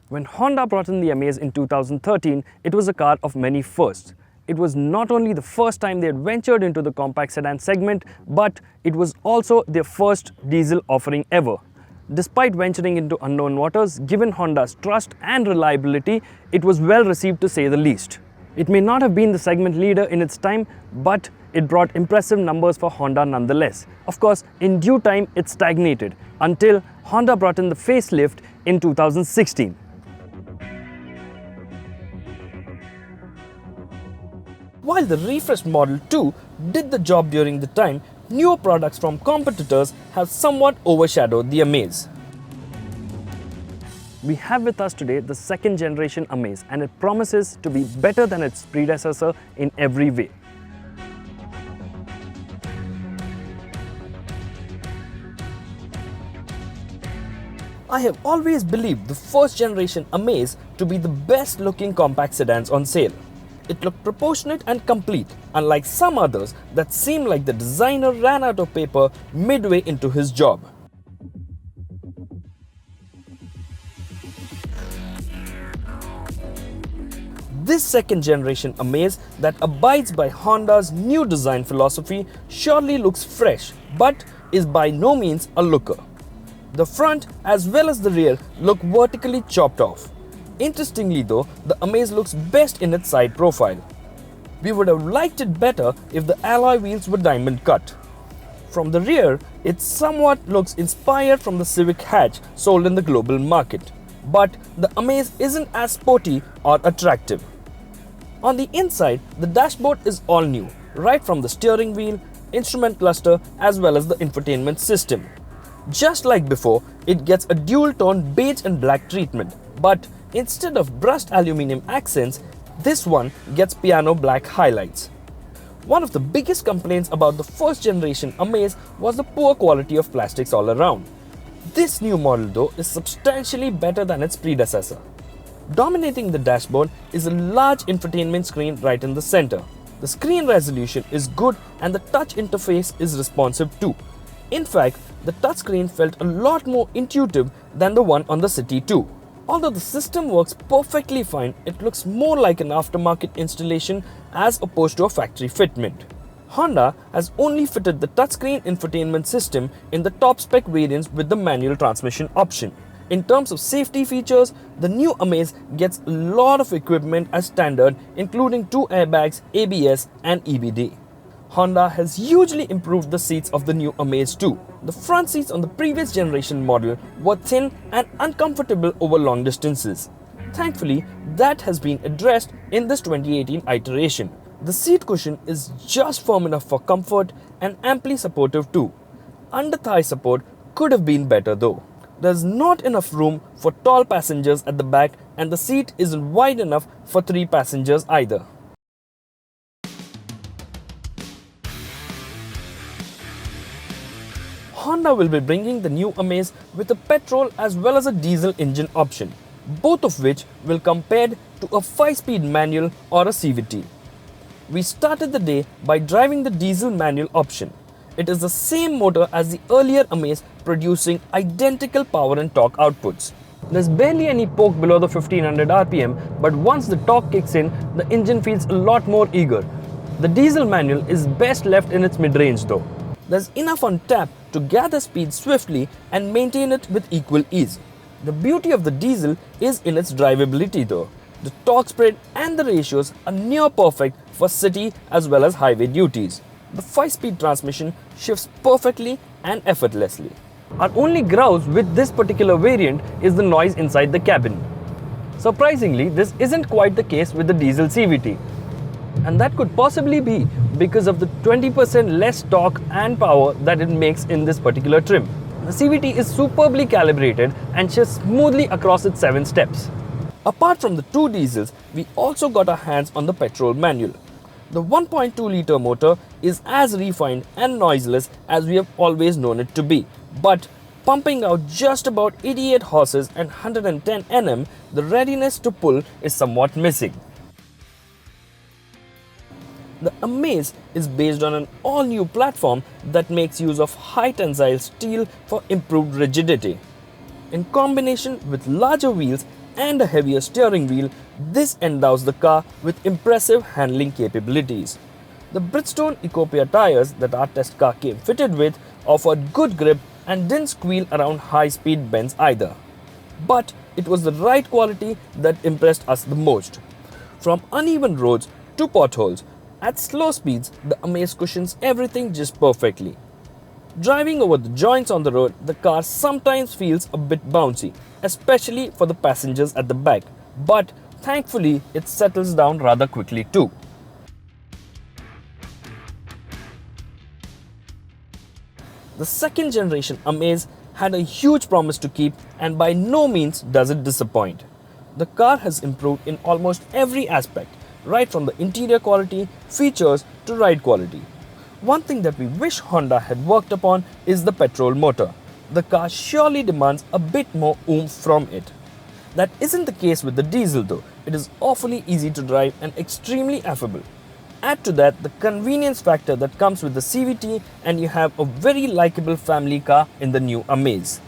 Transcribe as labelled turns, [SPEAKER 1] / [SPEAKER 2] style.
[SPEAKER 1] When Honda brought in the Amaze in 2013, it was a car of many firsts. It was not only the first time they had ventured into the compact sedan segment, but it was also their first diesel offering ever. Despite venturing into unknown waters, given Honda's trust and reliability, it was well received to say the least. It may not have been the segment leader in its time, but it brought impressive numbers for Honda nonetheless. Of course, in due time, it stagnated until Honda brought in the facelift in 2016. While the refreshed Model 2 did the job during the time, newer products from competitors have somewhat overshadowed the Amaze. We have with us today the second generation Amaze, and it promises to be better than its predecessor in every way. I have always believed the first generation Amaze to be the best looking compact sedans on sale. It looked proportionate and complete, unlike some others that seemed like the designer ran out of paper midway into his job. This second generation Amaze that abides by Honda's new design philosophy surely looks fresh, but is by no means a looker. The front as well as the rear look vertically chopped off. Interestingly though, the Amaze looks best in its side profile. We would have liked it better if the alloy wheels were diamond cut. From the rear, it somewhat looks inspired from the Civic hatch sold in the global market. But the Amaze isn't as sporty or attractive. On the inside, the dashboard is all new, right from the steering wheel, instrument cluster as well as the infotainment system. Just like before, it gets a dual-tone beige and black treatment, but instead of brushed aluminium accents, this one gets piano black highlights. One of the biggest complaints about the first generation Amaze was the poor quality of plastics all around. This new model though is substantially better than its predecessor. Dominating the dashboard is a large infotainment screen right in the center. The screen resolution is good and the touch interface is responsive too. In fact, the touchscreen felt a lot more intuitive than the one on the City 2. Although the system works perfectly fine, it looks more like an aftermarket installation as opposed to a factory fitment. Honda has only fitted the touchscreen infotainment system in the top spec variants with the manual transmission option. In terms of safety features, the new Amaze gets a lot of equipment as standard, including 2 airbags, ABS and EBD. Honda has hugely improved the seats of the new Amaze too. The front seats on the previous generation model were thin and uncomfortable over long distances. Thankfully, that has been addressed in this 2018 iteration. The seat cushion is just firm enough for comfort and amply supportive too. Under thigh support could have been better though. There's not enough room for tall passengers at the back, and the seat isn't wide enough for 3 passengers either. Honda will be bringing the new Amaze with a petrol as well as a diesel engine option, both of which will come paired to a 5-speed manual or a CVT. We started the day by driving the diesel manual option. It is the same motor as the earlier Amaze, producing identical power and torque outputs. There's barely any poke below the 1500 RPM, but once the torque kicks in, the engine feels a lot more eager. The diesel manual is best left in its mid-range though. There's enough on tap to gather speed swiftly and maintain it with equal ease. The beauty of the diesel is in its drivability though. The torque spread and the ratios are near perfect for city as well as highway duties. The 5-speed transmission shifts perfectly and effortlessly. Our only grouse with this particular variant is the noise inside the cabin. Surprisingly, this isn't quite the case with the diesel CVT. And that could possibly be because of the 20% less torque and power that it makes in this particular trim. The CVT is superbly calibrated and shifts smoothly across its 7 steps. Apart from the 2 diesels, we also got our hands on the petrol manual. The 1.2 litre motor is as refined and noiseless as we have always known it to be, but pumping out just about 88 horses and 110 Nm, the readiness to pull is somewhat missing. The Amaze is based on an all-new platform that makes use of high-tensile steel for improved rigidity. In combination with larger wheels and a heavier steering wheel, this endows the car with impressive handling capabilities. The Bridgestone Ecopia tires that our test car came fitted with offered good grip and didn't squeal around high-speed bends either. But it was the ride quality that impressed us the most. From uneven roads to potholes, at slow speeds, the Amaze cushions everything just perfectly. Driving over the joints on the road, the car sometimes feels a bit bouncy, especially for the passengers at the back, but thankfully it settles down rather quickly too. The second generation Amaze had a huge promise to keep, and by no means does it disappoint. The car has improved in almost every aspect, right from the interior quality, features to ride quality. One thing that we wish Honda had worked upon is the petrol motor. The car surely demands a bit more oomph from it. That isn't the case with the diesel though. It is awfully easy to drive and extremely affable. Add to that the convenience factor that comes with the CVT and you have a very likable family car in the new Amaze.